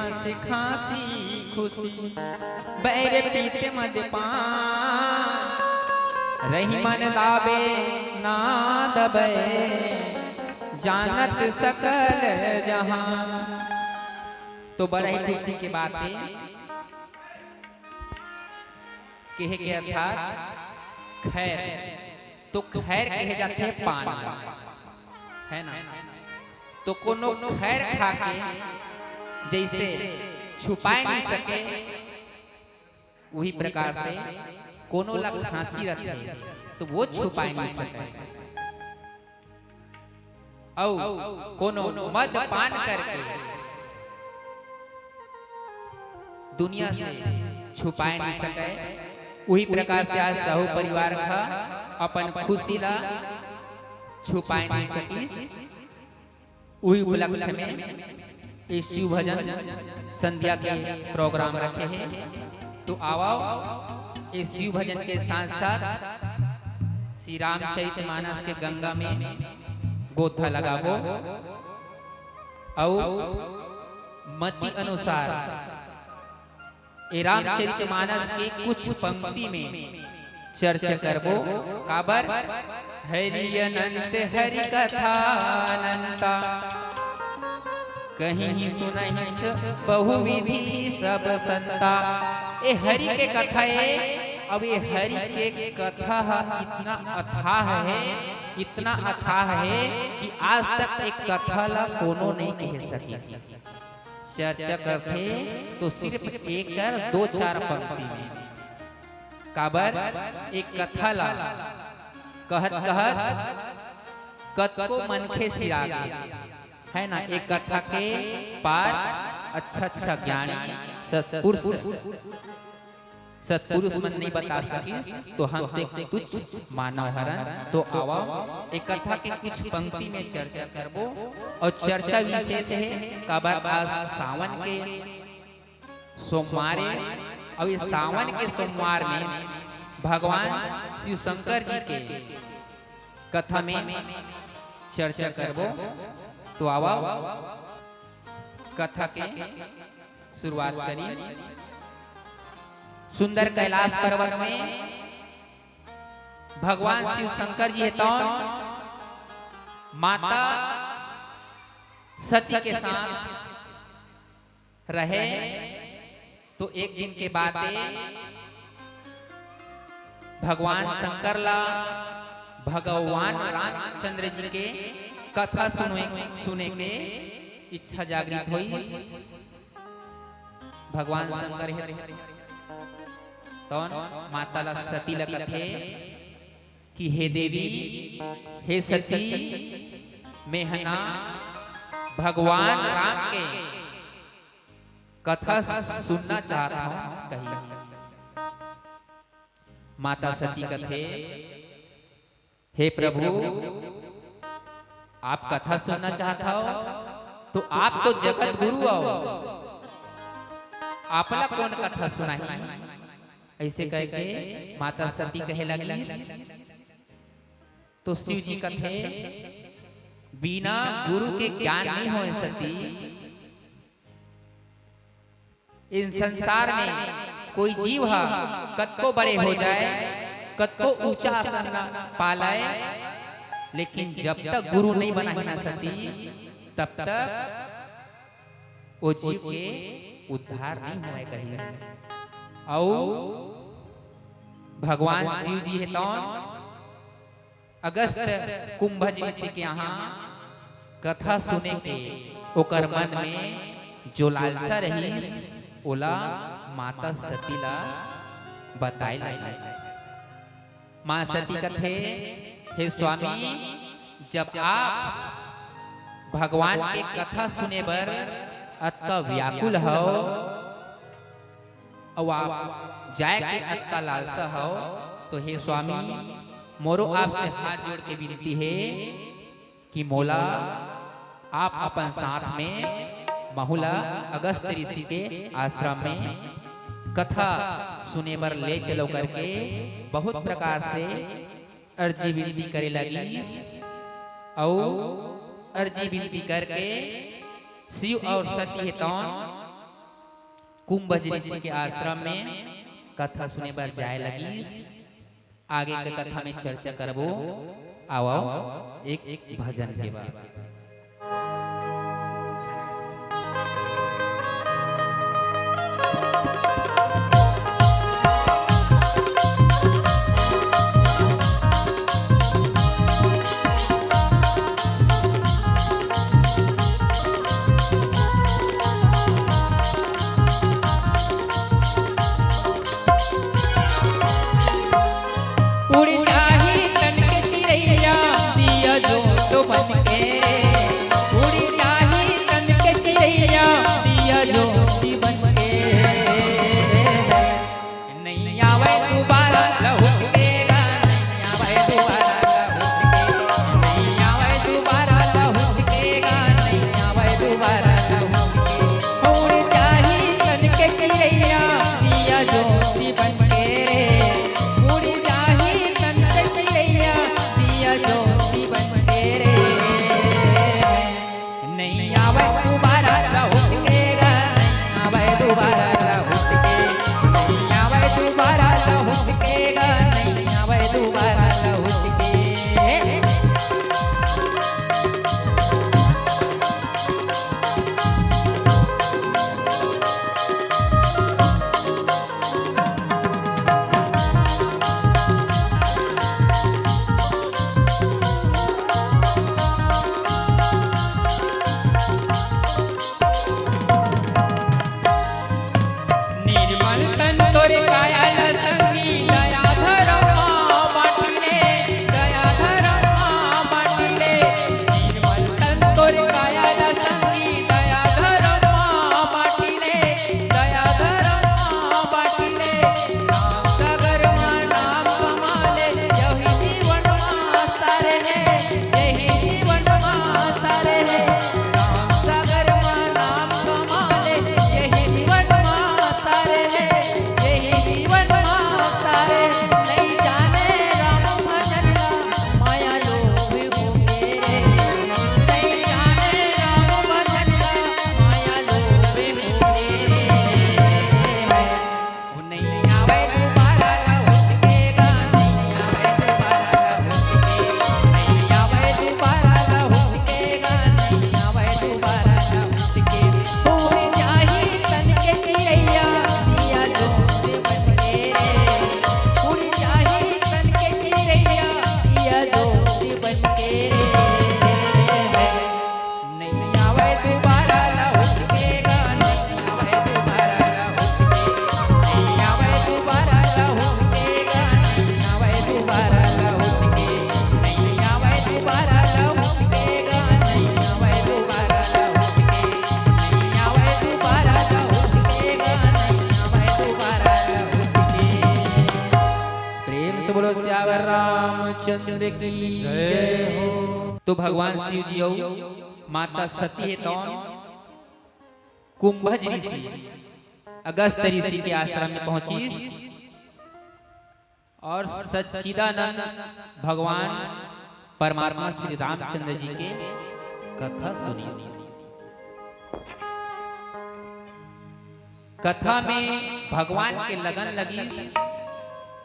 हंस खांसी खुशी बैर पीत मदपान रही मन दाबे ना दबे जानत सकल जहान। तो बड़ा ही खुशी की बात है कहे के अर्थात खैर, तो खैर कहे जाते हैं पान है ना। तो कोनो खैर खा के जैसे छुपाए नहीं सके वही प्रकार से कोनो ला खांसी रखे तो वो छुपाए नहीं सके औ कोनो मद पान करके दुनिया से छुपाए नहीं सके वही प्रकार से आज सहु परिवार का अपन खुशी ला छुपाए नहीं सकीस। वही उपलक्ष्य में इस शिव भजन संध्या के प्रोग्राम रखे हैं। तो आओ इस शिव भजन के साथ साथ श्री रामचरितमानस के गंगा में गोथा लगावो और मति अनुसार रामचरितमानस के कुछ पंक्ति में चर्चा करबो। काबर हरि अनंत हरि कथा अनंता कहीं सुनहि बहुविधि सब संता। ए हरि के कथा है। अब ये हरि के कथा इतना अथाह है, इतना अथाह है कि आज तक एक कथा ला कोनो नहीं कह सकी। चर्चा करते तो सिर्फ एक कर दो चार पंक्ति में काबर एक कथा ला कहत कहत कतको मनखे सिरा है ना। एक कथा के पार अच्छा अच्छा ज्ञानी सत्पुरुष मन नहीं बता सकी तो हम तुच्छ मानव हरन। तो आवा एक कथा के कुछ पंक्ति में चर्चा करबो और चर्चा विशेष है काबर आज सावन के सोमवार और ये सावन के सोमवार में भगवान शिव शंकर जी के कथा में चर्चा करबो। तो आवा कथा के शुरुआत करी। सुंदर कैलाश पर्वत में भगवान शिव शंकर जी तो माता सती के साथ रहे। तो एक दिन के बाद भगवान शंकर ला भगवान रामचंद्र जी के कथा सुने के इच्छा जागृत हुई। भगवान शंकर तो माता ला सती ला कथे कि हे देवी हे सती मैं हना भगवान राम के कथा सुनना चाहता हूं। कही माता सती कथे हे प्रभु आप कथा सुनना चाहता हो तो आप तो जगत गुरु हो, आपला कौन कथा सुनाई। ऐसे कह के माता सती कहे लगी। तो शिव जी कथे बिना गुरु के ज्ञान नहीं हो सती। इन संसार में कोई जीव है कतको बड़े हो जाए कतको ऊंचा आसन पालाए लेकिन जब तक गुरु नहीं बना ही ना सती तब तक वो जीव के उद्धार नहीं हुए कहीं। और भगवान शिव जी है तो अगस्त कुंभज ऋषि के यहाँ कथा सुने के ओकर मन में जो लालसा रही ओला माता सती ला बताए लगी। माँ सती कथे हे स्वामी जब आप भगवान के कथा सुने बर अत्ता व्याकुल हो और आप जाए के अत्ता लालसा हो तो हे स्वामी मोरो आपसे हाथ जोड़ के विनती है कि मोला आप अपन साथ में बहुला अगस्त ऋषि के आश्रम में कथा सुने बर ले चलो करके बहुत प्रकार से अर्जी विनती करे लगी। और अर्जी विनती करके शिव और सती हेतौन कुंभज ऋषि के आश्रम में कथा सुने पर जाए लगी। आगे के कथा में चर्चा करबो। आओ एक भजन के बाद रामचंद्र की जय हो। तो भगवान शिव जी हो माता सती है तौन कुंभज ऋषि अगस्त ऋषि के आश्रम में पहुंची और सच्चिदानंद भगवान परमात्मा श्री रामचंद्र जी के कथा सुनी। कथा में भगवान के लगन लगी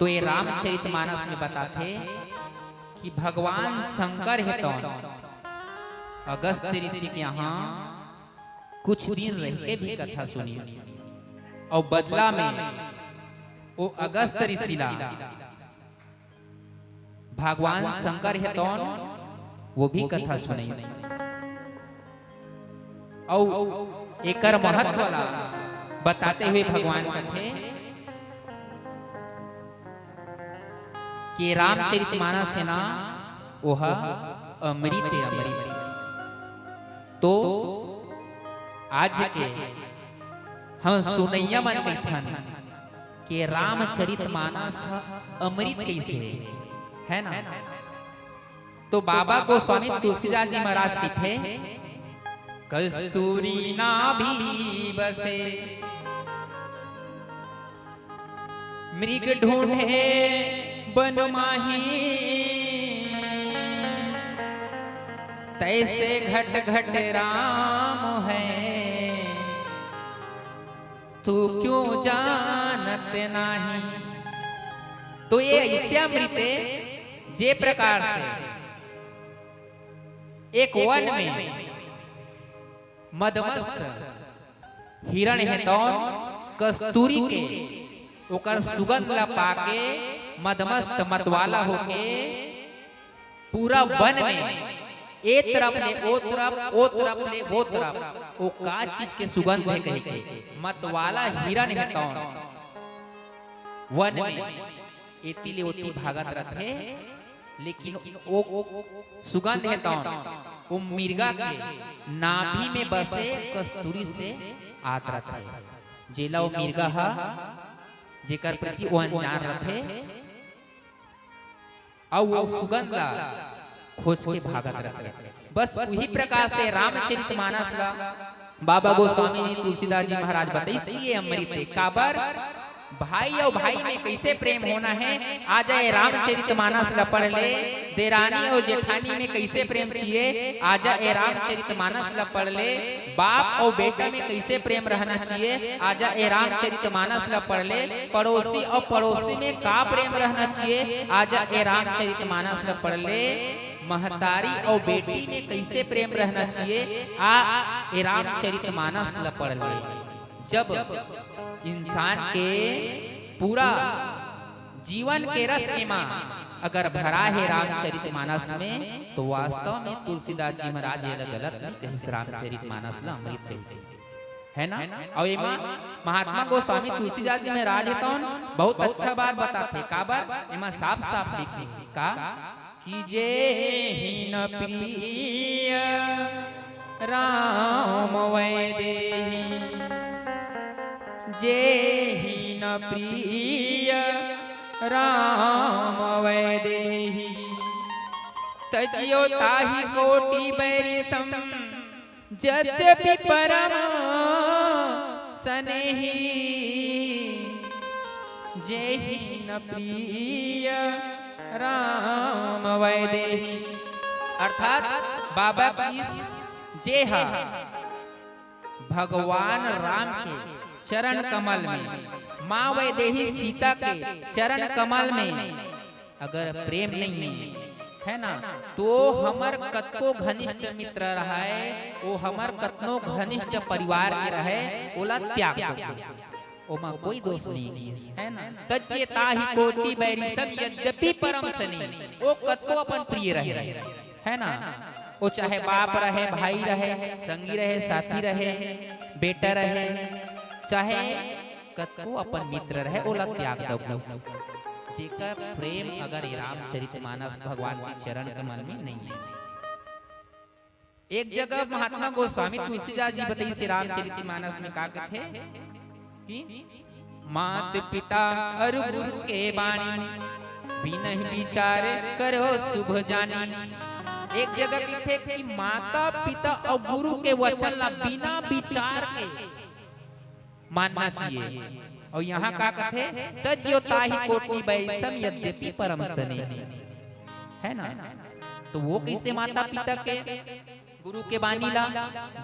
तो ये रामचरितमानस में बताते कि भगवान शंकर है तो अगस्त ऋषि के यहाँ कुछ दिन रह के भी कथा सुनी और बदला में वो अगस्त ऋषि ला भगवान शंकर है तो वो भी कथा सुनी और एकर महत्व ला बताते हुए भगवान कथे कि रामचरितमानस है ना वह अमृत है अमृत। तो आज के हम सुनैया मन कहथन कि रामचरितमानस अमृत कैसे है ना। तो बाबा गोस्वामी तुलसीदास जी महाराज के थे कस्तूरी नाभि बसे मृग ढूंढे बन माही तैसे घट घट राम है तू क्यों जानत नाही। तो ये ऐसे अमृत जे प्रकार से एक वन में मदमस्त हिरण है तौन कस्तूरी के ओकर सुगंध ला पाके मदमस्त मतवाला होके पूरा वन में एक तरफ ले ओ तरफ ओ तरफ ले वो तरफ वो का चीज के सुगंध है कहीं के मतवाला हिरण है तौन वन में एतिले ओती भागत रथे। लेकिन वो सुगंध है तौन वो मिर्गा के नाभि में बसे कस्तूरी से आत रथे। जेला वो मिर्गा हा जेकर प्रति वो अनजान रथे और वो सुगंध ला खोज के भागत रहे। बस वही प्रकार से रामचरितमानस ला बाबा गोस्वामी जी तुलसीदास जी महाराज बताइए अमृत काबर भाई और भाई में कैसे प्रेम होना है। आ जाए रामचरितमानस ला पढ़ ले। देरानी और जेठानी में कैसे प्रेम चाहिए आ जाए रामचरितमानस ला पढ़ ले। बाप और बेटा में कैसे प्रेम रहना चाहिए आ जाए रामचरितमानस ला पढ़ ले। पड़ोसी और पड़ोसी में का प्रेम रहना चाहिए आ जाए रामचरितमानस ला पढ़ ले। महतारी और बेटी में कैसे प्रेम रहना चाहिए आ रामचरितमानस ला पढ़ ले। जब इंसान के पूरा जीवन के रस एमा अगर भरा है रामचरितमानस में तो वास्तव में तुलसीदास जी महाराज ये गलत नहीं कहीं रामचरितमानस ला अमृत कही है ना। और एमा महात्मा गोस्वामी तुलसीदास जी महाराज तो बहुत अच्छा बात बताते काबर एमा साफ साफ लिखे का कि जे ही न प्रिय राम वैदेही जे ही न प्रिय राम वैदेही तजियो ताहि कोटि बैरी सम यद्यपि परम सनेही जे ही न प्रिय राम वैदेही। अर्थात बाबा की जे हा भगवान राम के चरण कमल में माँ वैदेही सीता के चरण कमल में अगर प्रेम नहीं है ना तो हमर कतको घनिष्ठ मित्र रहे वो हमर कतनो घनिष्ठ परिवार के रहे ओला त्याग दो ओमा कोई दोष नहीं है ना। तज्जे ताहि कोटि बैरी सब यद्यपि परम सनी वो कतको अपन प्रिय रहे है ना। वो चाहे बाप रहे भाई रहे संगी रहे साथी रहे बेटा रहे चाहे कतको अपन मित्र रहे ओला त्याग दो। जेकर प्रेम अगर रामचरितमानस भगवान के चरण कमल में नहीं है। एक जगह महात्मा गोस्वामी तुलसीदास जी बताइए से रामचरितमानस में का कहते कि मात पिता और गुरु के बाणी बिना विचार करो शुभ जानी। एक जगह कहते कि माता पिता और गुरु के वचन ला बिना विचार के मानना चाहिए। और यहाँ का कथे तज्यो ताहि कोटि बैसम यद्यपि परम सने है ना। तो वो कैसे माता पिता के गुरु के बानी ला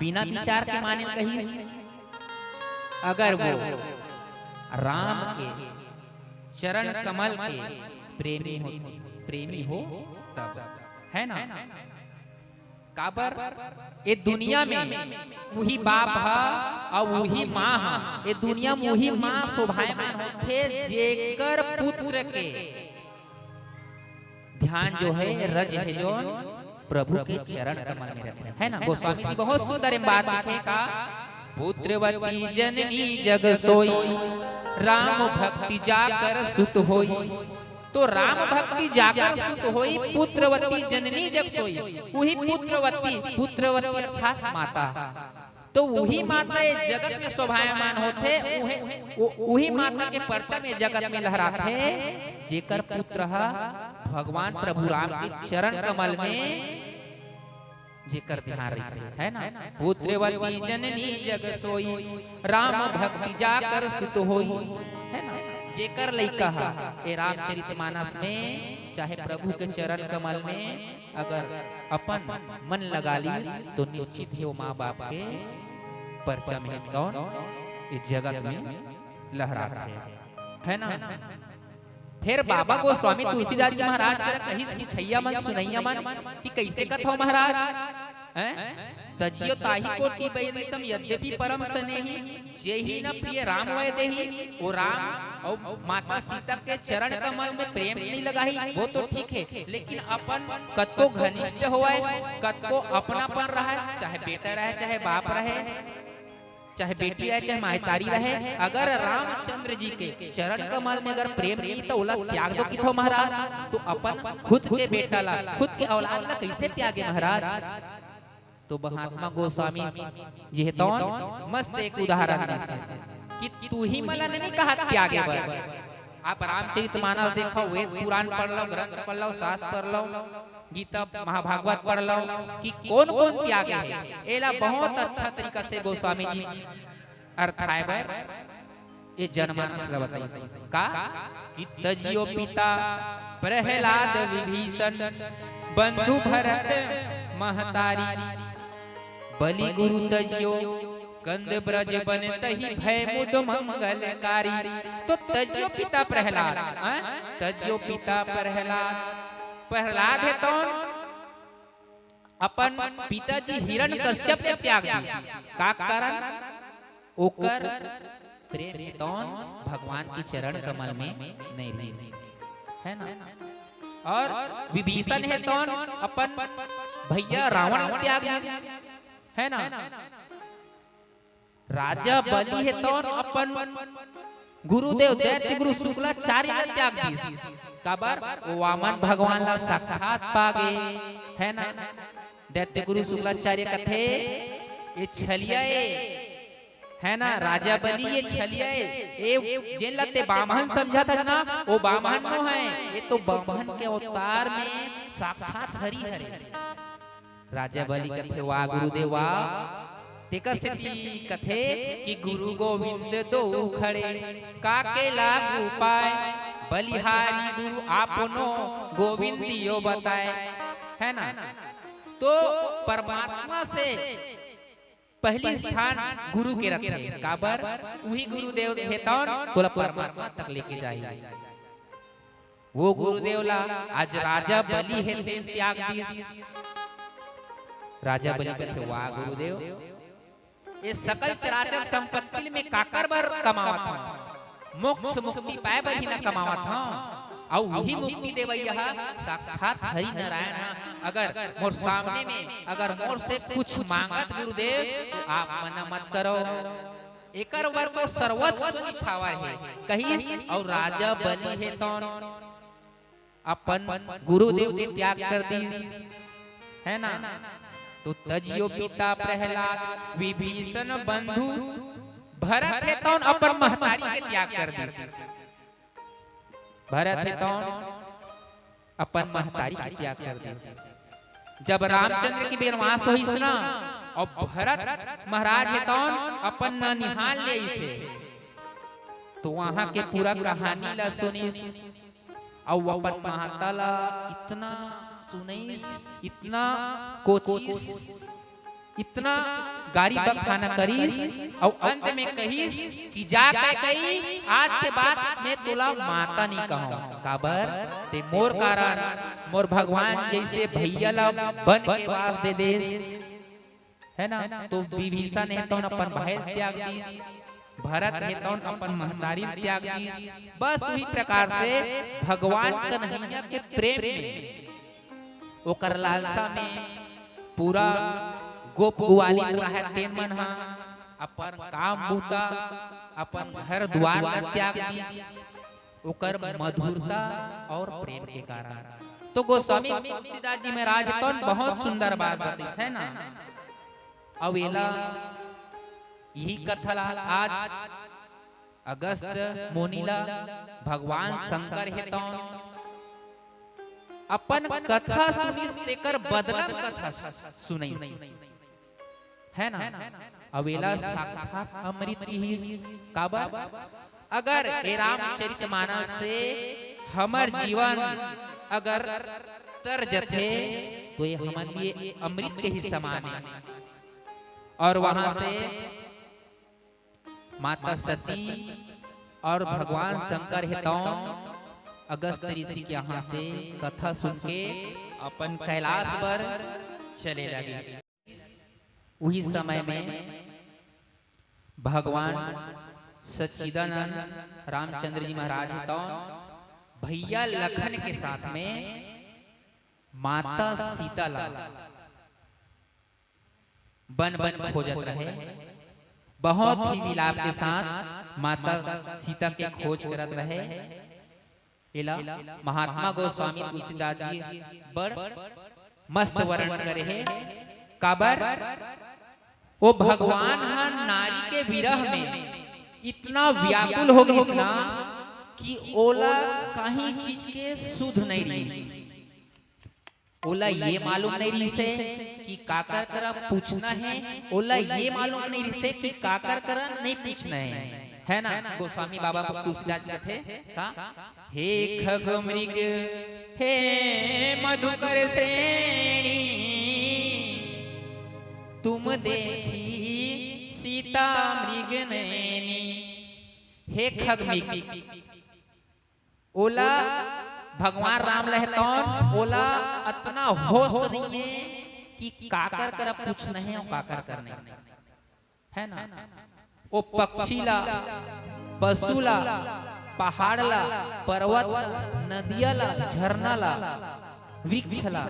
बिना विचार के माने कही अगर वो राम के चरण कमल के प्रेमी हो तब है ना। काबर ये दुनिया में वही बाप हा और वही माँ हा ये दुनिया में वही माँ शोभायमान होते जेकर पुत्र के ध्यान जो है रज है जो प्रभु के चरण कमल में रहते है ना। गोस्वामी जी बहुत सुंदर बात लिखे का पुत्रवती जननी जग सोई राम भक्ति जाकर सुत होई। तो राम भक्ति जाकर सुत होई पुत्रवती जननी जग सोई वही पुत्रवती अर्थात माता। तो वही माता जगत में शोभायमान होते वही माता के परचम में जगत में लहराते जेकर पुत्र भगवान प्रभु राम के चरण कमल में जेकर ध्यान रहते है ना। पुत्रवती जननी जग सोई राम भक्ति जाकर सुत होई है ना। जेकर लइका ए रामचरितमानस में चाहे प्रभु के चरण कमल में अगर अपन मन लगा ली तो निश्चित ही वो माँ बाप के परचम है कौन इस जगत में लहराते है ना। फिर बाबा गोस्वामी तुलसीदास जी महाराज का कहीं पूछैया मन सुनैया मन कि कैसे कथो महाराज तजियो ताही कोटि वैदिसम यद्यपि परम स्नेही जेहि न प्रिय राम वै देहि। वो राम और माता सीता के चरण कमल में प्रेम नहीं लगाई वो तो ठीक है, लेकिन अपन कतो घनिष्ठ होए, कतो अपनापन रहे, चाहे बेटा रहे, चाहे बाप रहे, चाहे बेटी रहे, चाहे महतारी रहे, अगर रामचंद्र जी के चरण कमल में अगर प्रेम नहीं तो उला त्याग दो किथो महाराज। तो अपन खुद के बेटा ला, खुद के औलाद ला कैसे त्यागे महाराज। तो महात्मा गोस्वामी जी तो मस्त एक उदाहरण कि तू ही मला नहीं कहा त्यागे बर। आप रामचरितमानस देखो, वेद पुराण पढ़ लो, ग्रंथ पढ़ लो, शास्त्र पढ़ लो, गीता महाभागवत पढ़ लो कि कौन कौन त्यागे है। एला बहुत अच्छा तरीका से गोस्वामी जी अर्थाय बर ये जनमानस ला बताई का कि तजियो पिता प्रहलाद विभीषण बंधु भरत महतारी बलि गुरु तजियो कंद ब्रज बन तही भय मुद मंगलकारी। तो तजियो पिता प्रहलाद, तजियो पिता प्रहलाद, प्रहलाद है तो अपन पिताजी हिरण्यकश्यप ने त्याग दिया का कारण ओकर प्रेम तो भगवान के चरण कमल में नहीं रही है ना। और विभीषण है तो अपन भैया रावण ने त्याग दिया है ना। राजा बलि है तो अपन गुरुदेव दैत्य गुरु शुक्लाचार्य ने त्याग दिया काबर वामन भगवान ला साक्षात पागे है ना। दैत्य गुरु शुक्लाचार्य कथे ये छलिया है ना, राजा बलि ये छलिया ये जेन लते बामहन समझा था ना, वो बामहन नो है, ये तो बामहन के अवतार में साक्षात हरि हरे। राजा बलि कथे वाह गुरुदेव वाह तेकर से कथे कि गुरु गोविंद दो खड़े काके लागू पाए बलिहारी गुरु आपनो गोविंदियो बताए है ना। तो परमात्मा से पहली स्थान गुरु के रखे काबर वही गुरुदेव है तो परमात्मा तक लेके जाए। वो गुरुदेव ला आज राजा बलि है त्याग दिया। राजा बलि कहते वाह गुरुदेव ये सकल चराचर संपत्ति में काकर बर कमावत हूं, मोक्ष मुक्ति पाए बर ही न कमावत हूं। और वही मुक्ति देवैया साक्षात हरि नारायण। अगर मोर सामने में अगर मोर से कुछ मांगत गुरुदेव तो आप मना मत करो, एकर वर तो सर्वस्व निछावा है कहीं। और राजा बलि है तो अपन गुरुदेव के त्याग कर दी है ना। तो तजियो पिता प्रहलाद विभीषण बंधु भरत है तो अपन महतारी के त्याग कर दी। भरत है तो अपन महतारी के त्याग कर दी। जब रामचंद्र की वनवास हुई ना और भरत महाराज है तो अपन ननिहाल ले इसे, तो वहां के पूरा कहानी ला सुनी और अपन महता ला इतना सुनईस, इतना कोचिस, इतना गारी बखाना करीस और अंत में कहीस कि जा कही आज के बाद मैं तुला माता नहीं कहूं काबर ते मोर कारण मोर भगवान जैसे भैया ला बन के वास दे दे है ना। तो विभीषण ने तो अपन भाई त्याग दी, भरत ने तो अपन महतारी त्याग दी। बस उसी प्रकार से भगवान कन्हैया के प्रेम में ओकर लालसा में पूरा गोप गुआली रहे तेन मन हा अपन काम बूता अपन घर द्वार त्याग दी ओकर मधुरता और प्रेम के कारण। तो गोस्वामी तुलसीदास जी महाराज तो बहुत सुंदर बात बताई है ना। अवेला यही कथा आज अगस्त मुनिला भगवान शंकर है तो अपन कथा सुनी तेकर बदलम कथा सुनई है ना। अवेला साक्षात अमृत की काबर अगर ए रामचरितमानस से हमर जीवन अगर तर जथे तो ये हमारे लिए अमृत के ही समान है। और वहां से माता सती और भगवान शंकर हेतौन अगस्त ऋषि के यहाँ से कथा सुन के अपन कैलाश पर चले लगे। वही समय में भगवान सच्चिदानंद रामचंद्र जी महाराज हेतौन भैया लखन के साथ में माता सीता ला बन बन खोजत रहे। बहुत ही विलाप के साथ माता सीता के खोज करत रहे। इला महात्मा गोस्वामी तुलसीदास जी बड़ मस्त वर्णन करे है। काबर वो भगवान हा नारी के विरह में इतना व्याकुल हो गई ना कि ओला कहीं चीज के सुध नहीं रही। ओला ये मालूम नहीं रही से कि काकर करा पूछना है, ओला ये मालूम नहीं रही से कि काकर करा नहीं पूछना है ना। गोस्वामी बाबा तुलसीदास कहते का हे खग मृग हे मधुकर श्रेणी तुम देखी सीता मृग नैनी। हे खग मृग ओला भगवान राम लहतौन ओला इतना होश नहीं है कि काकर कर पूछना है और काकर करने है ना। वो पक्षीला पशुला पहाड़ला पर्वत नदियाला झरनाला वृक्षला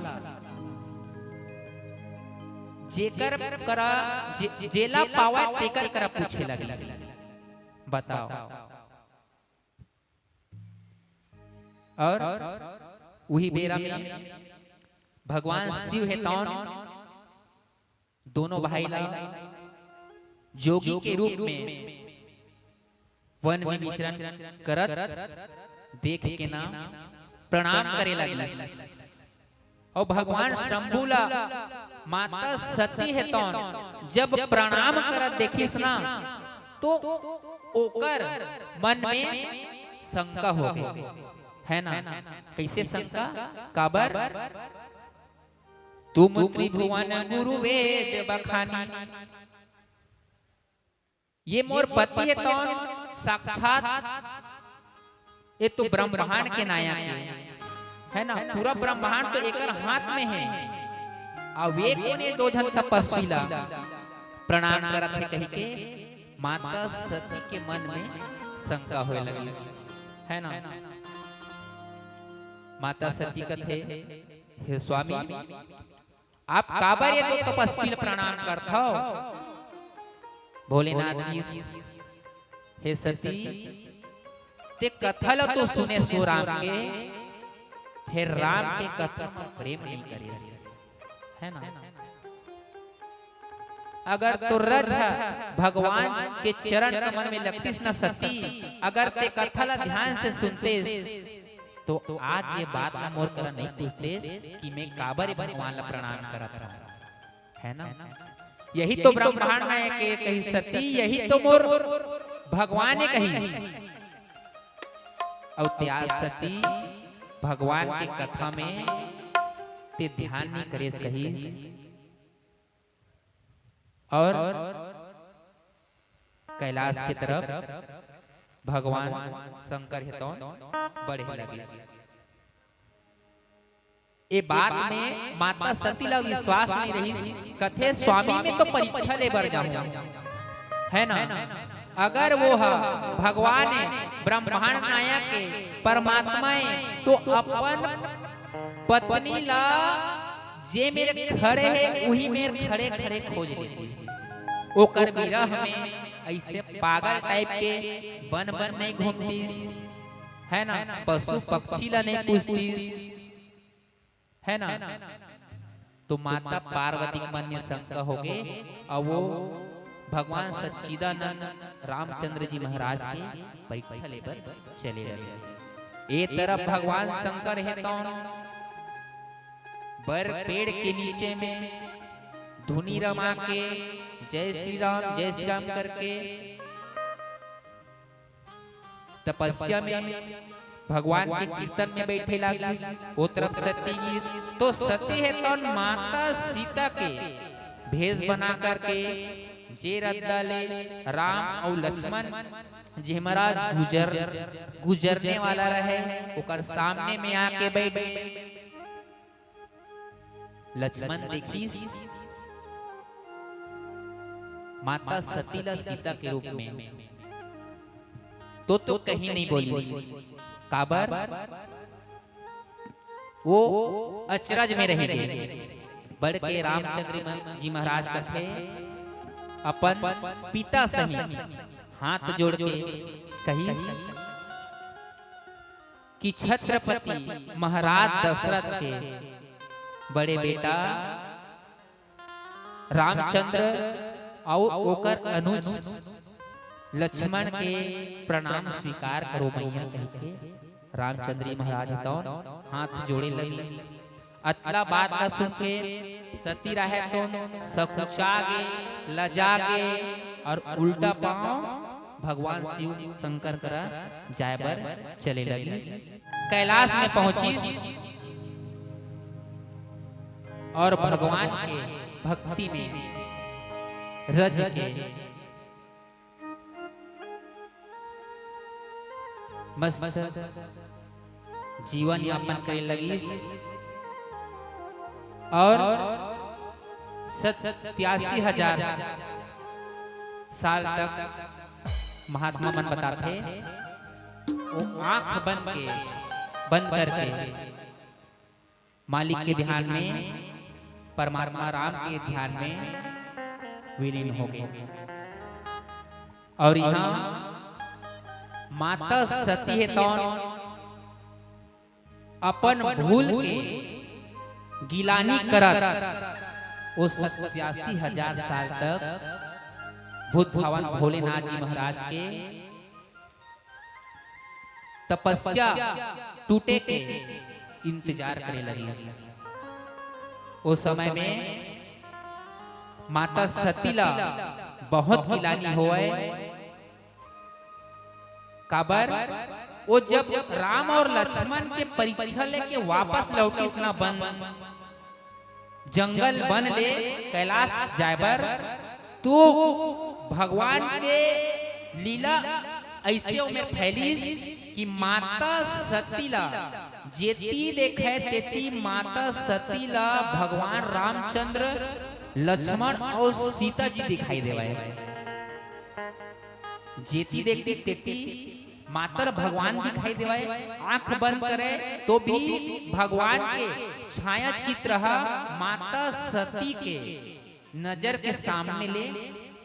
जेकर करा जेला पावा तेकर करा पूछे लगे। बताओ और वही बेरा में भगवान शिव हेतौन दोनों भाई ला जोगी के रूप में वन में विचरण करत देख के ना प्रणाम करे लगे। और भगवान शंभूला माता सती हेतौन जब प्रणाम करत देखिस ना तो ओकर मन में शंका हो गई है ना। कैसे शंका? काबर तुम त्रिभुवन गुरु वेद बखानी, ये मोर पति है तौन साक्षात ये तो ब्रह्मांड के नायक है ना। पूरा ब्रह्मांड तो एकर हाथ में है। अवे कोने दो जन तपस्वीला प्रणाम करत है कही के माता सती के मन में शंका होए लगी है ना। माता सती कथे हे स्वामी आप काबर ये तो तपस्वी प्रणाम करत हो। भोलेनाथ जी हे सती ते कथल तो सुने सो राम के फिर राम के कथा में प्रेम नहीं करे है ना। अगर तो रज भगवान के चरण कमल में लगतीस न सती, अगर ते कथल ध्यान से सुनते तो आज ये बात ना मोर करा नहीं पूछते कि मैं काबर भगवान ला प्रणाम करत है ना। यही तो ब्रह्मांड में के कही सती, यही तो मोर भगवान ने कही। और त्याग सती भगवान के कथा में ते ध्यान नहीं करे कही। और कैलाश की तरफ भगवान शंकर हेतौन बढ़े लगे। ये बात में माता सती ला विश्वास नहीं रही। कथे स्वामी में तो परीक्षा ले बर जाऊं है ना। अगर वो भगवान है ब्रह्मांड नायक के परमात्मा तो अपन पत्नी ला जे मेरे खड़े है वही मेरे खड़े खड़े खोज लेती। ओकर विरह में ऐसे पागल टाइप के बन बन नहीं घूमती है ना। पशु पक्षी ला नहीं पूछती है ना। तो माता पार्वती के मन में शंका हो गए और वो भगवान सच्चिदानंद रामचंद्र जी महाराज के परीक्षा लेकर चले गए। एक तरफ भगवान शंकर है तो बर पेड़ के नीचे में धुनी रमा के जय श्री राम करके तपस्या में भगवान के कीर्तन में बैठे लगी। वो तरफ सती जी तो सती है तो माता सीता के भेष बना करके जे रद्दाले राम और लक्ष्मण जी महाराज गुजरने वाला रहे ओकर सामने में आके बैठ गए। लक्ष्मण देखिस माता सतीला सीता के रूप में तो कहीं नहीं बोली। काबर वो अचरज में रह गए। बढ़ के रामचंद्र जी महाराज कथे अपन पिता सही हाथ जोड़ के कही कि छत्रपति महाराज दशरथ के बड़े बेटा रामचंद्र और ओकर अनुज लक्ष्मण के प्रणाम स्वीकार करो मैया कह के रामचंद्र जी महाराज तो हाथ जोड़े लगी। अतला बात का सुन के सती रहे तो सकुचागे लजागे और उल्टा पांव भगवान शिव शंकर करा जाय पर चले लगी। कैलाश में पहुंची और भगवान के भक्ति में रज के मस्त जीवन यापन करे लगी और 87,000 साल तक महात्मा मन बताते वो आंख बंद करके मालिक के ध्यान में परमात्मा राम के ध्यान में विलीन हो गए। और यहाँ माता सती है तो अपन भूल के गिलानी करत वो 87,000 साल तक बुद्ध भगवान भोलेनाथ जी महाराज के तपस्या टूटे के इंतजार करे लगी। उस समय में माता सतीला बहुत गिलानी होए। काबर वो जब राम और लक्ष्मण के परीक्षा लेके वापस लौटिस ना बन जंगल बन ले कैलाश जायबर तो भगवान के लीला ऐसे में फैली कि माता सतीला जेती देखे तेती माता सतीला भगवान रामचंद्र लक्ष्मण और सीता जी दिखाई देवाए। जेती देखती तेती मातर भगवान दिखाई देवाए। आंख बंद करे तो भी भगवान के छाया चित्र माता सती के नजर के सामने ले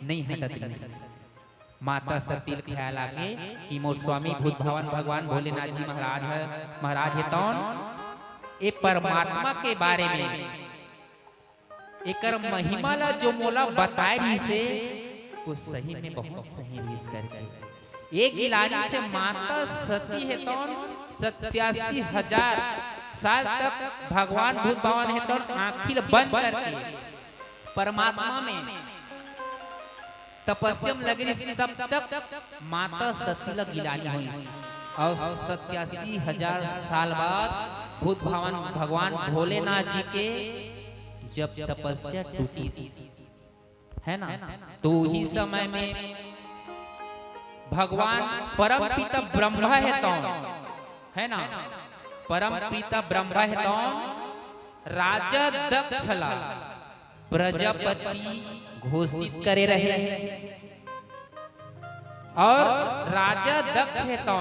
नहीं हटती। माता सती ख्याल आके कि मोर स्वामी भूत भगवान भोलेनाथ जी महाराज है तौन ए परमात्मा के बारे में एकर महिमा ला जो मोला बताए रही से वो सही में बहुत सही रीस करके एक गिलानी से माता सती है तौन 87,000 साल तक भगवान भूत भगवान है तौन आंखिल बंद करके परमात्मा में तपस्यम लगे तब तक माता सती गिलानी हुई। और 87,000 साल बाद भूत भगवान भोलेनाथ जी के जब तपस्या टूटी है ना तो ही समय में भगवान परम पिता ब्रह्मा है तो है ना परम पिता ब्रह्मा है तो राजा दक्षला प्रजापति घोषित करे रहे और राजा दक्ष है तो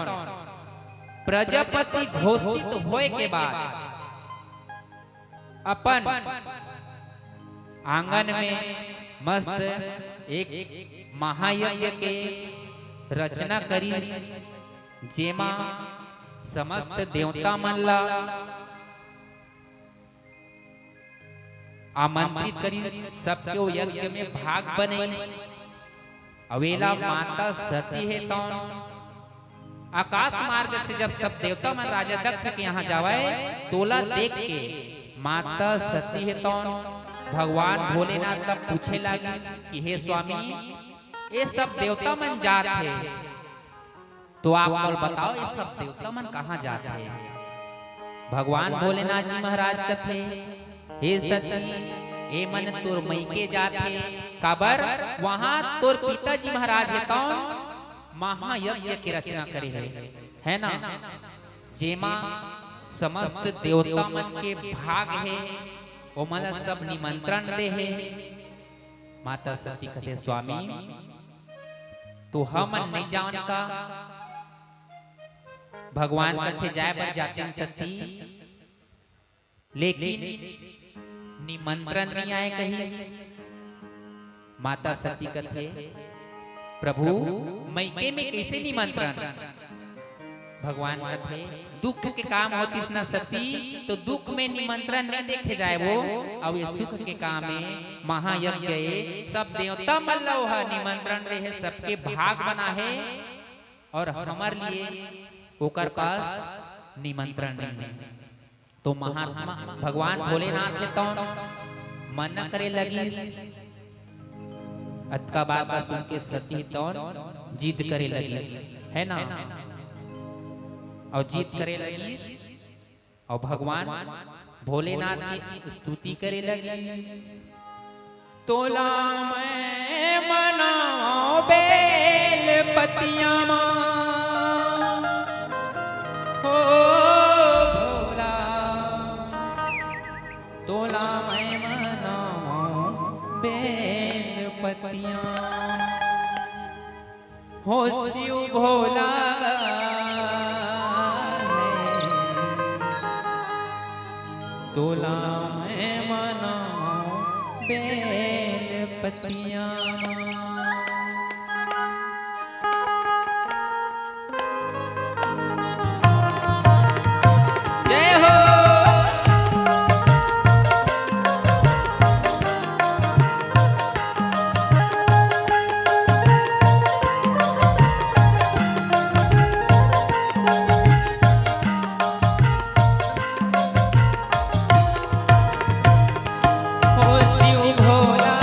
प्रजापति घोषित होए के बाद अपन आंगन में मस्त एक महायज्ञ के रचना करी जेमा समस्त देवता मन ला आमंत्रित करी सबके यज्ञ में भाग बने। अवेला माता सती है तो आकाश मार्ग से जब सब देवता मन राजा दक्ष के यहाँ जावे तोला देख के माता सती है तो भगवान भोलेनाथ का पूछे लगी कि हे स्वामी ये सब देवता मन जाते हैं तो आप बताओ ये सब देवता मन कहाँ जाते हैं। भगवान भोलेनाथ जी महाराज कहते हे सती ए मन तोर मई के जाते काबर वहां तोर पिताजी महाराज है कौन महायज्ञ की रचना करे है ना, जेमा समस्त देवता मन के भाग है ओ मला सब निमंत्रण दे है। माता सती कहते स्वामी तो हम नहीं जान का भगवान कथे जाए पर जाते हैं सती, लेकिन निमंत्रण नहीं आए कहीं। माता सती कथे प्रभु मैके में कैसे निमंत्रण, भगवान कथे दुख के काम होती न सती तो दुख में निमंत्रण नहीं देखे जाए वो, अब ये सुख के काम में महायज्ञ सब देवता मल्लो है निमंत्रण रहे सबके भाग बना है और हमारे लिए ओकर पास निमंत्रण नहीं है। तो महात्मा भगवान भोलेनाथ है तो मन करे लगी अतका बात का सुन के सती तो जिद करे लगी है ना, और जीत करे लगी और भगवान भोलेनाथ की स्तुति करे लगी। तोला मैं मनाओ बेल पतिया हो भोला, तोला मैं मनाओ बेल पतिया हो शिव भोला तोला मैं मनाऊं बेल पतियां। जय हो शिव भोला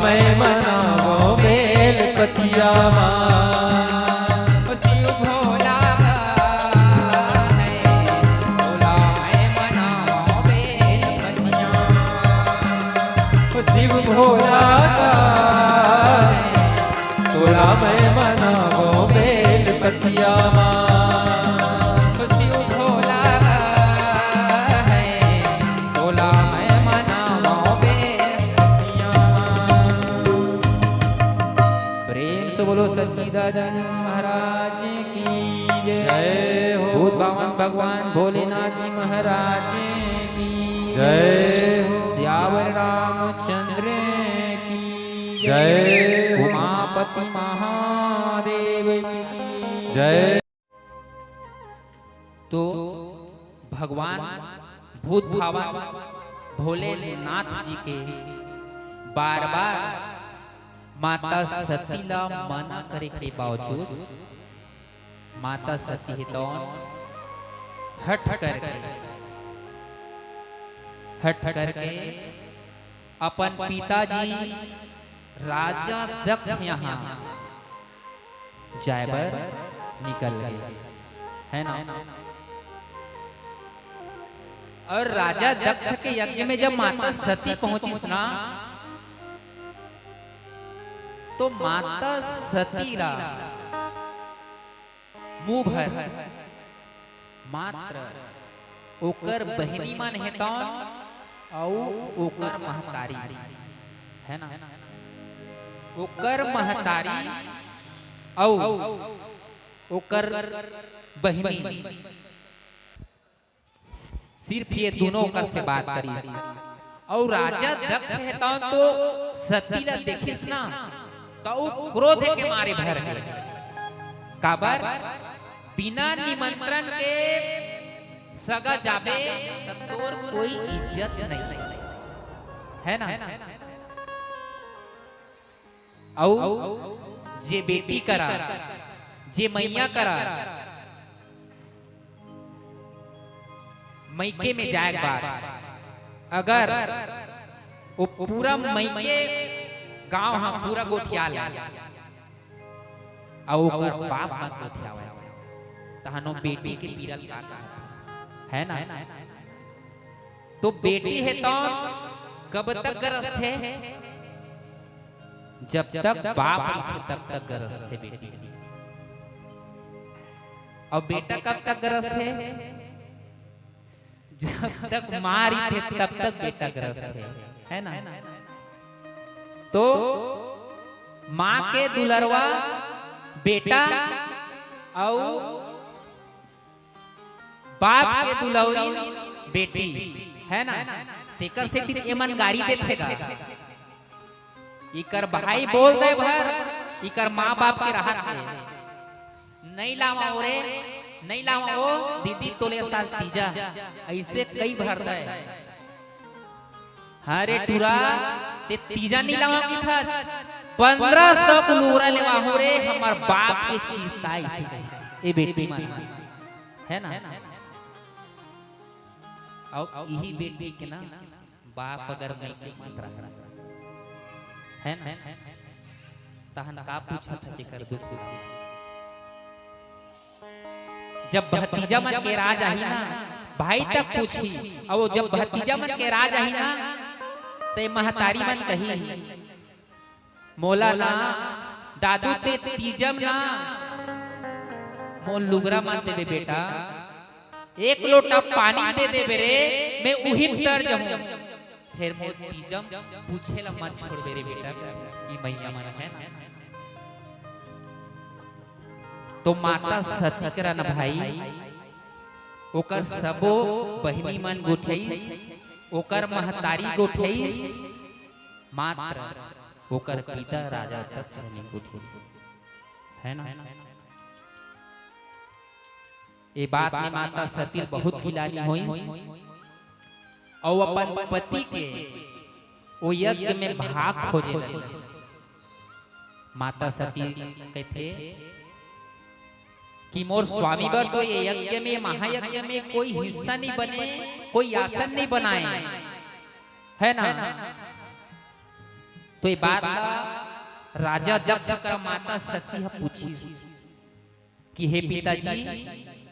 मैं मनावो बेल पतिया शिव भोला है तोला मैं मनावो बेल पतिया शिव भोला तोला मैं मनावो बेल पतिया शिव भोला है तोला मैं मनावो बेल पतिया। प्रेम से बोलो सच्चिदानंद महाराज की जय हो। भूत भावन भगवान भोलेनाथ जी महाराज की जय हो। सियावर रामचंद्र की जय हो। उमापति महादेव की जय। तो भगवान भूत भावन भोलेनाथ जी के बार बार माता सती ला मना करे के बावजूद माता सती हितौन हट करके अपन पिताजी राजा दक्ष यहाँ जायबर निकल गए, है ना। और राजा दक्ष के यज्ञ में जब माता सती पहुंची ना, तो माता सती रा मुंह भर मात्र ओकर बहिनी मन हेतौन और ओकर महतारी, है ना। ओकर महतारी और ओकर बहिनी सिर्फ ये दोनों ओकर से बात करी। और राजा दक्ष हेतौन तो सती ला देखिस ना, तो क्रोध के मारे भर गए। काबर बिना निमंत्रण के सगा जाबे तो तोर कोई इज्जत नहीं, है ना। औ जे बेटी करा जे मैया करा मैके में जाए बार अगर वो पूरा मैके गांव हाँ पूरा गोठियाल और ओकर बाप मत गोठियावे तहनो बेटी के पीरल का है ना। तो बेटी है तो कब तक गरज थे, जब तक बाप थे तब तक गरज थे बेटी। और बेटा कब तक गरज थे, जब तक मारी थे तब तक बेटा गरज थे, है ना। तो माँ के दुलरवा बेटा और बाप के दुलौरी बेटी, है ना। तेकर से तीन एमन गाड़ी देते गा, इकर भाई बोल दे भर इकर माँ बाप के राहत नहीं लावा ओरे नहीं लावा ओ दीदी तोले साल तीजा ऐसे कई भर दे। हरे टूरा ते तीजा नहीं लावा की था 1500 कुलूरा लेवा हो रे हमार बाप के चीजता ऐसे ए बेटी मन, है ना। और यही बेटी के ना बाप अगर नहीं के मात्रा है ना, तहन का पूछा था के कर दुख। जब भतीजा मन के राज आही ना भाई तक पूछी, और जब भतीजा मन के राज आही ना ते महतारी मन कही मोला ना दादू ते तीजम ना मोल लुगरा मान देवे बेटा, एक लोटा पानी दे दे बेरे मैं उही तर जाऊं। फिर मोर तीजम पूछेला मत छोड़ बेरे बेटा ई मैया मन, है ना। तो माता सती करा ना भाई ओकर सबो बहिनी मन गोठई ओकर महतारी गोठई, मात्र ओकर पिता राजा दक्ष ने गोठई, है ना। ये बात में माता सती बहुत खिलानी हुई और अपन पति के वो यज्ञ में भाग खोजे लगी। माता सती कहते कि मोर स्वामी बर तो ये यज्ञ में महायज्ञ में कोई हिस्सा नहीं बने, कोई आसन नहीं बनाए, है ना। तो ये बात राजा दक्ष कर माता सती पूछी कि हे पिताजी,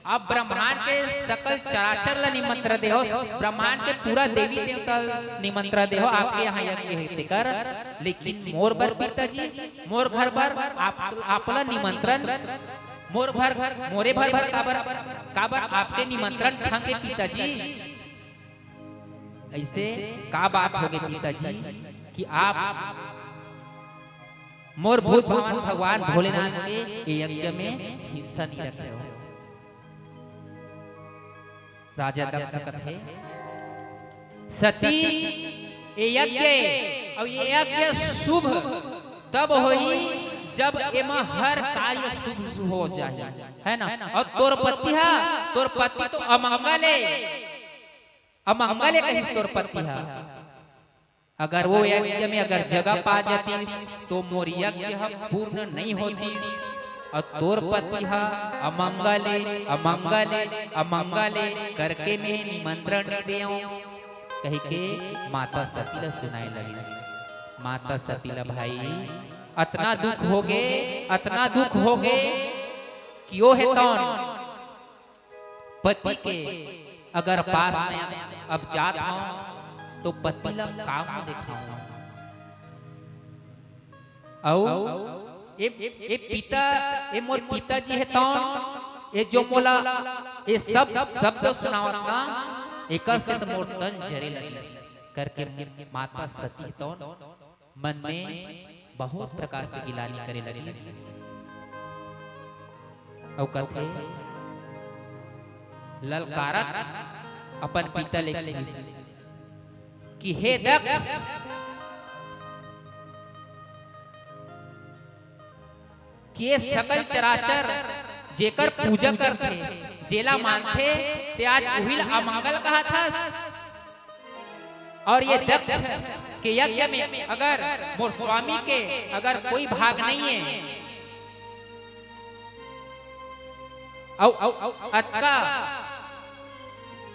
अब ब्रह्मांड के सकल चराचर ला निमंत्रण देहो, ब्रह्मांड के पूरा देवी देवता निमंत्रण देहो आपके यहाँ यज्ञ हेते कर, लेकिन मोर बर पिताजी, मोर घर पर आपला निमंत्रण, मोर घर मोरे भर भर काबर आपके निमंत्रण खांगे पिताजी। ऐसे का बात हो गई पिताजी कि आप मोर भूत भगवान भोलेनाथ के यज्ञ में हिस्सा नहीं रख रहे हो। राजा दक्ष कथे सती ये यज्ञ और ये यज्ञ शुभ तब होई जब एमा हर कार्य शुभ हो जाए, है ना। और तोर पति तो अमंगले कहीं तोर पति है, अगर वो यज्ञ में अगर जगह पा जाती तो मोर यज्ञ पूर्ण नहीं होती। और तोर पति अमंगले करके में निमंत्रण देओ कही के माता सती ला सुनाए लगी। माता सती ला भाई अतना दुख हो गे कि ओ है तौन पति के अगर पास में अब जात हूं तो पति ला काम दिखाऊं। ए मोर पिताजी है तौन ये जो मोला ये सब शब्द सुनावत ना एक से तो मोर तन जरे लगी करके माता सती तौन मन में बहुत प्रकार से गिलानी करे लगी। और कथे ललकारत अपन पिता ले कि हे दक्ष, कि सकल चराचर जेकर पूजा करते जेला मानते ते आज उहिल अमंगल कहा था। और ये दक्ष के यज्ञ में अगर मोर स्वामी के अगर कोई भाग नहीं है अतका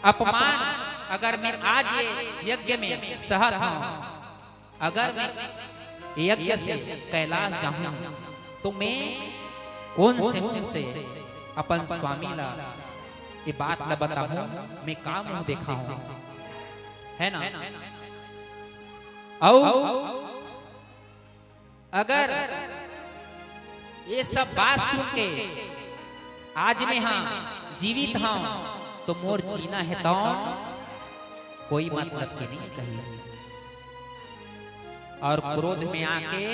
अपमान अगर मैं आज ये यज्ञ में सहत हूं, अगर मैं यज्ञ से कैलाश जाऊं तो मैं कौन से मुंह से अपन स्वामी ला ये बात न बताऊं, मैं काम मुंह देखा हूं, है ना। अगर ये सब बात सुन के आज मैं हाँ जीवित हूं तो मोर जीना है तो कोई मतलब के नहीं कही। और क्रोध में आके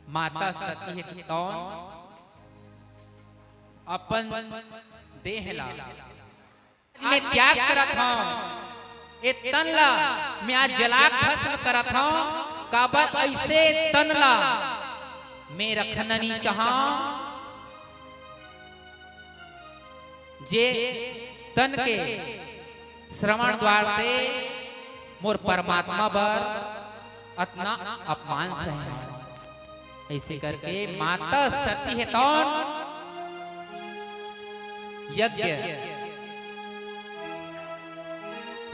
माता सती है कौन अपन देह ला मैं त्याग करत हूं, ए तन ला मैं आज जलाक भस्म करत हूं, काबर ऐसे तन ला मैं रखना नहीं चाहा जे तन के श्रवण द्वार से मोर परमात्मा बर अतना अपमान सहे। ऐसे करके माता सती है कौन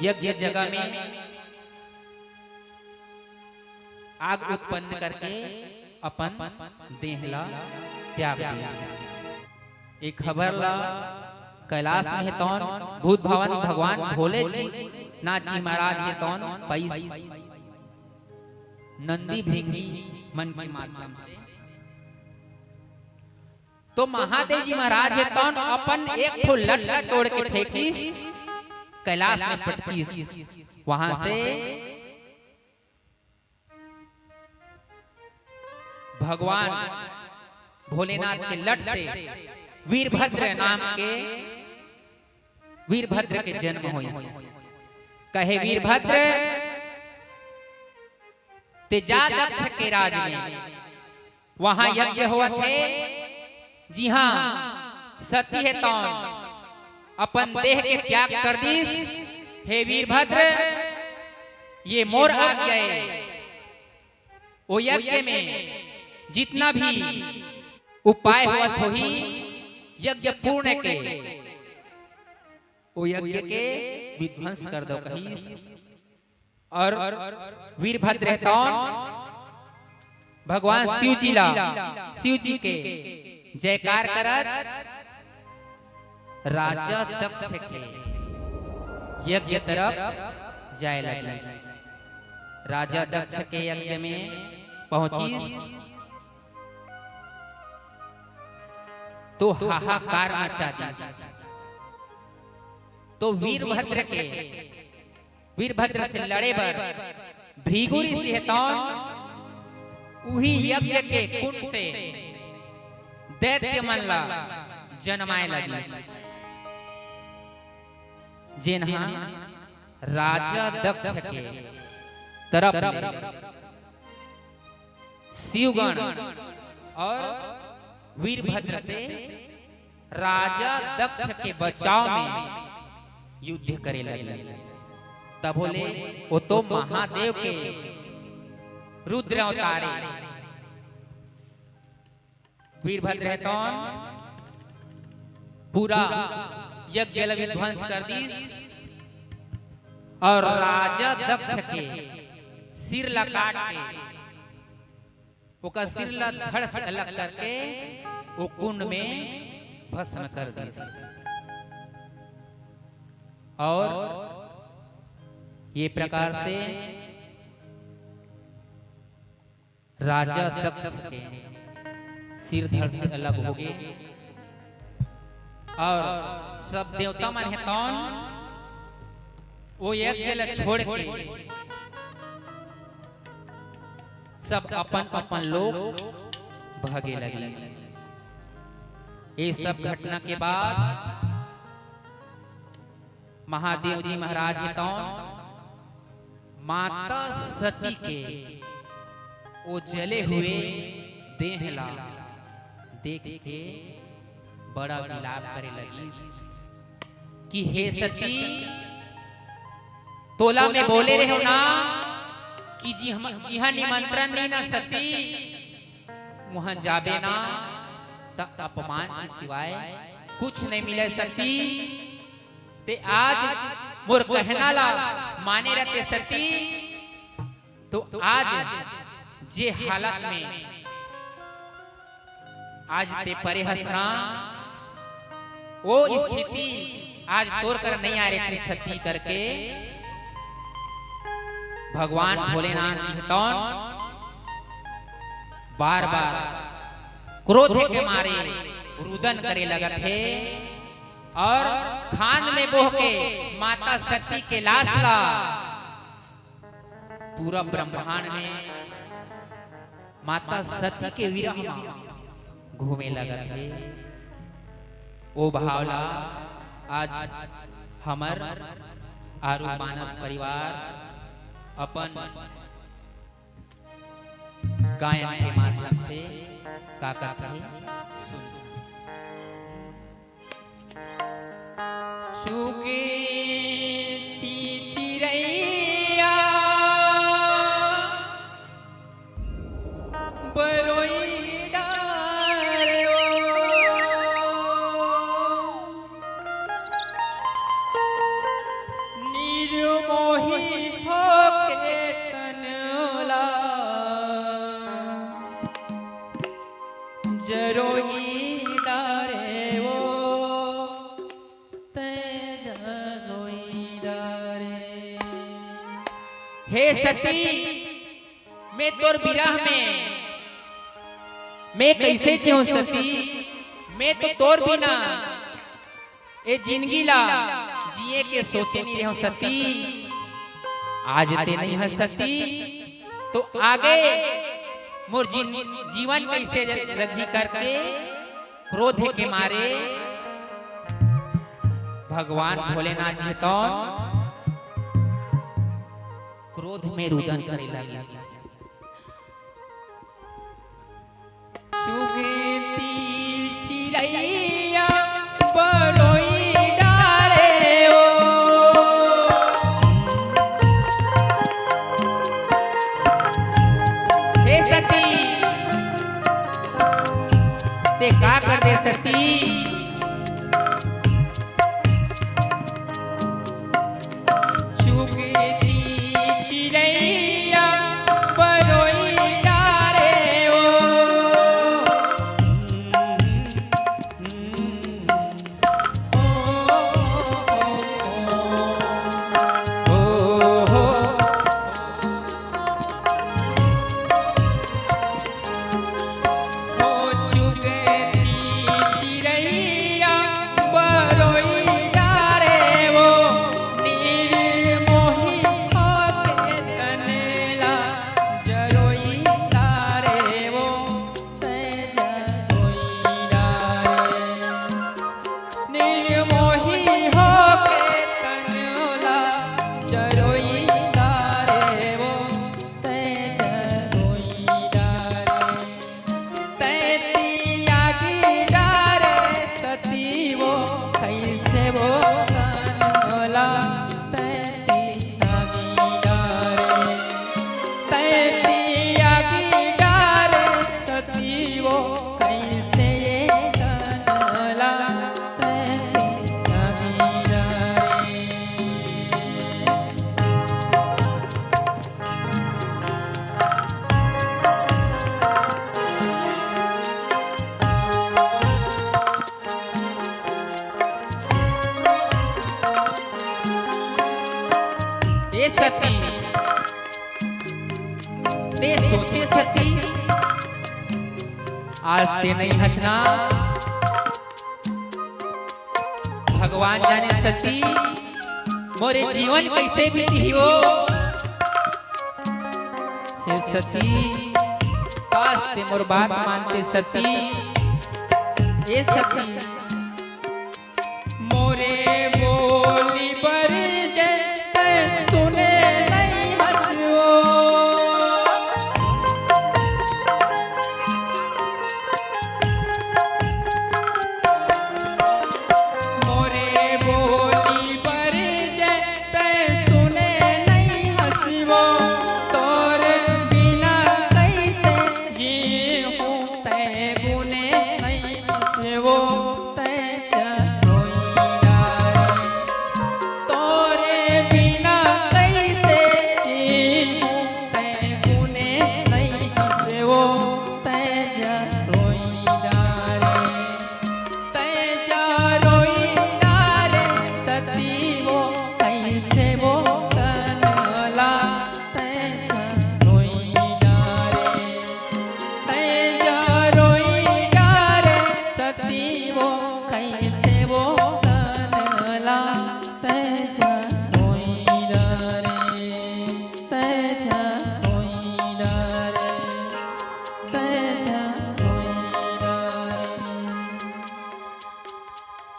यज्ञ जगह में आग उत्पन्न करके अपन देहला त्याग दिया। एक खबर ला कैलाश में है तौन भूत भवन भगवान भोले जी नाथ जी महाराज है तौन पैस नंदी भृंगी मन के माध्यम से तो महादेव जी महाराज है तौन अपन एक ठो लट्टा तोड़ के फेंकीस कैलाश में पटकीस। वहां से भगवान भोलेनाथ के लट से वीरभद्र नाम के वीरभद्र के जन्म हुई। कहे वीरभद्र तेजा दक्ष के राज में वहां यज्ञ हुआ थे। जी हाँ सती है तौन अपन देह के त्याग कर दीस। हे वीरभद्र ये मोर आज्ञा है, वो यज्ञ में जितना भी उपाय हुआ तो ही यज्ञ पूर्ण के वो यज्ञ के विध्वंस कर दो कहीं। और वीरभद्र रहतौन भगवान शिव जी के जयकार करत राजा दक्ष के यज्ञ तरफ जाए लगे। राजा दक्ष के यज्ञ में पहुंची तो हाहाकार मचा दी। तो वीरभद्र से लड़े बर भृगुरी सिंहतौन उही यज्ञ के कुंड से दैत्य मनला जन्माए लगी। जिन्हा राजा दक्ष के तरफ शिवगण और वीरभद्र से राजा दक्ष के बचाव में युद्ध करे लगे। तब बोले वो तो महादेव के रुद्र अवतारे। वीरभद्र रहतौन पूरा यज्ञ विध्वंस कर दी और राजा दक्ष के सिर ला काट के ओका सिर ला धड़ से अलग करके वो कुंड में भस्म कर दी। और ये प्रकार से राजा दक्ष के सिर धड़ से अलग हो गए और सब देवता मन हेतौन वो यज्ञ ला छोड़ के सब अपन अपन लोग भागे लगे। ये सब घटना के बाद महादेव जी महाराज हेतौन माता सती के वो जले हुए देह ला देख के बड़ा विलाप करे लगी कि हे सती तोला में बोले रहे हो ना कि जी हाँ निमंत्रण नहीं ना सती वहां जाबे ना तब अपमान के सिवाय कुछ नहीं मिले सती। ते आज मोर कहना ला माने रहते सती तो आज जे हालत में आज ते परे हंसना वो स्थिति आज तोड़ कर नहीं आ रही थी सती करके भगवान भोलेनाथ जी बार बार क्रोध के मारे रुदन करे लगा थे और खान में बोह के माता सती के लाश ला पूरा ब्रह्मांड में माता सती के विरह में घूमे लगा थे। ओ भावला आज हमर आरु मानस परिवार अपन गायन के माध्यम से का कहता है सुन। सुगीती चिरैया बरोई डारो निर्मोही होके तनला जरोई डारे वो हे सती मैं तोर विरह में मैं कैसे जीऊं सती मैं तो तोर बिना ए जिंदगी ला जिए के सोचे नहीं रहूं सती। आज ते नहीं है सती तो आगे मोर जीवन कैसे लगी करके क्रोध के मारे भगवान भोलेनाथ जी तो क्रोध में रुदन करे लगे। सुगीती चिरैया बरोई डारे ओ हे सती ते का कर दे सती सुगीती ए सती ते सोचे सती आज ते नहीं हंसना, भगवान जाने सती मोरे जीवन कैसे बीती हो। हे सती काश ते मोर बात मानते सती, ए सती मोरे बोली पर जैसे सुने नहीं हंसो।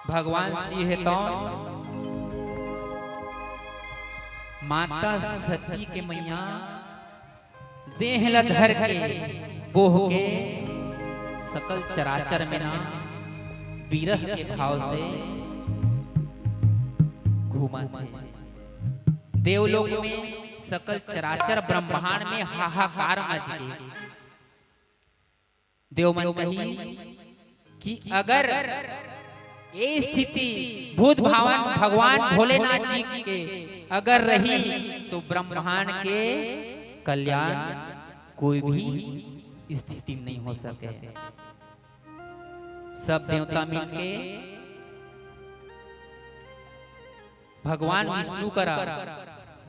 भगवान श्री है तो माता सती के मैया देह धर के बोह के सकल चराचर में ना विरह के भाव से घूमत है। देवलोक में सकल चराचर ब्रह्मांड में हाहाकार मच गई। देवमन कही कि अगर ये स्थिति भूत भावन भगवान भोलेनाथ जी के अगर रही तो ब्रह्मांड के कल्याण कोई भी स्थिति नहीं हो सके। सब देवता मिलके भगवान विष्णु करा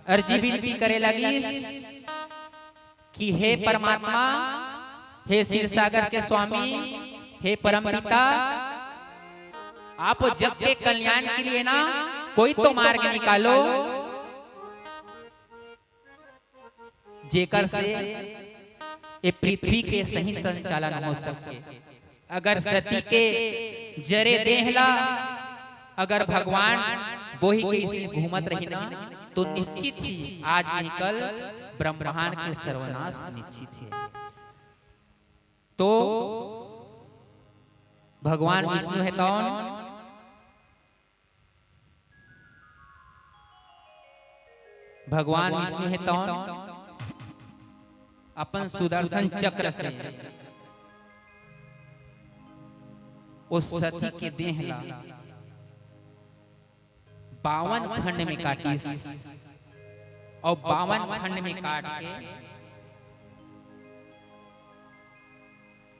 अर्जी विनती करे लगी कि हे परमात्मा, हे क्षीर सागर के स्वामी, हे परमपिता, आप जग के कल्याण के लिए ना कोई तो मार्ग निकालो जेकर से ये पृथ्वी के सही संचालन हो सके। अगर सती के जरे देहला अगर भगवान वही के इसमें घूमत रही ना तो निश्चित ही आज नहीं कल ब्रह्मांड के सर्वनाश निश्चित है। तो भगवान विष्णु है कौन? भगवान विष्णु है कौन? अपन सुदर्शन चक्र से उस सती के देहला 52 खंड में काटी और 52 खंड में काट के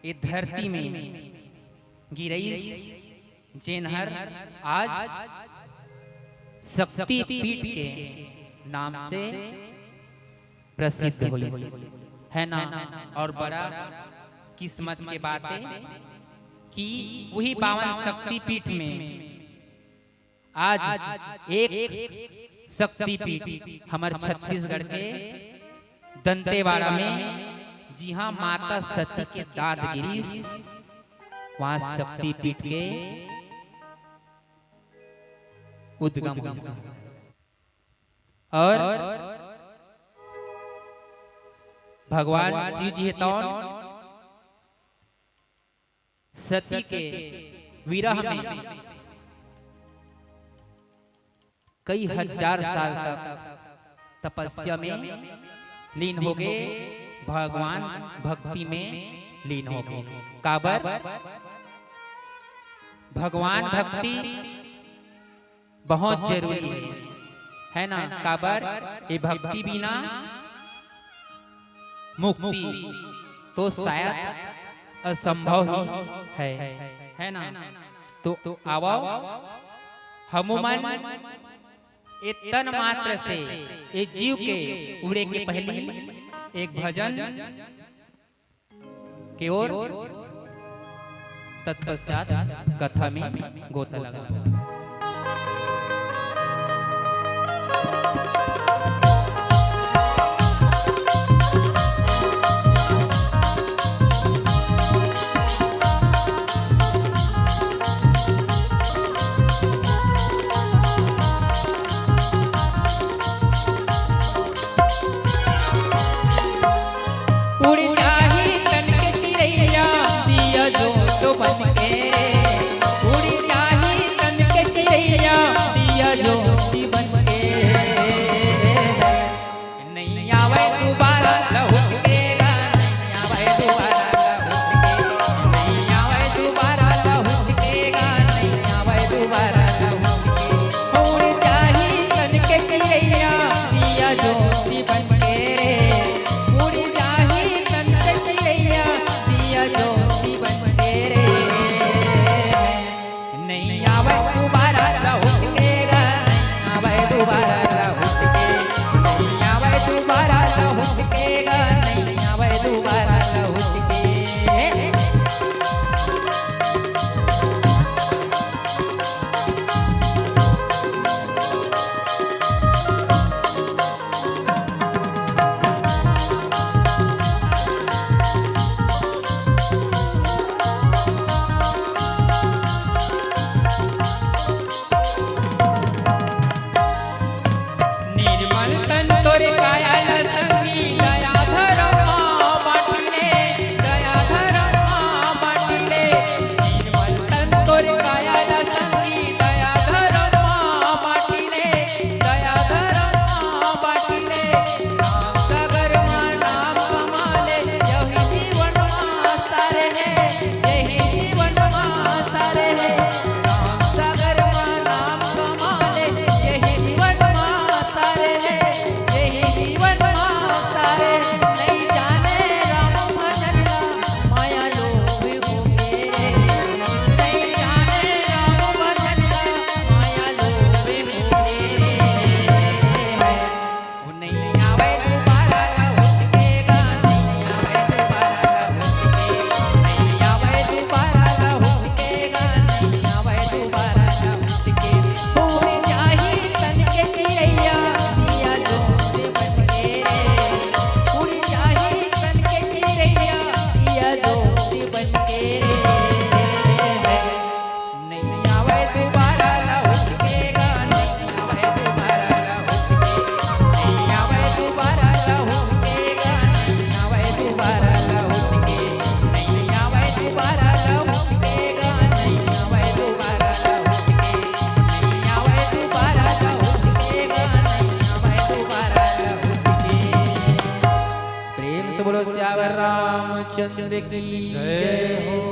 ये धरती में गिरई जेनहर आज शक्ति पीठ के नाम से प्रसिद्ध हुई है ना। और बड़ा किस्मत के बात है कि वही 52 शक्ति पीठ में आज एक शक्ति पीठ हमारे छत्तीसगढ़ के दंतेवाड़ा में, जी हाँ, माता सती के दाद गिरीश वहां शक्ति पीठ के उद्गम और भगवान शिव जी सती के विरह में कई हजार साल तक तपस्या में लीन हो गए, भगवान भक्ति में लीन हो गए। काबर भगवान भक्ति बहुत जरूरी है ना। काबर ये भक्ति बिना मुक्ति तो शायद असंभव ही है ना। तो आओ हमुमन ये तन मात्र से ये जीव के उड़े के पहले एक भजन के ओर तत्पश्चात कथा में गोता लगा। रामचंद्र की जय हो।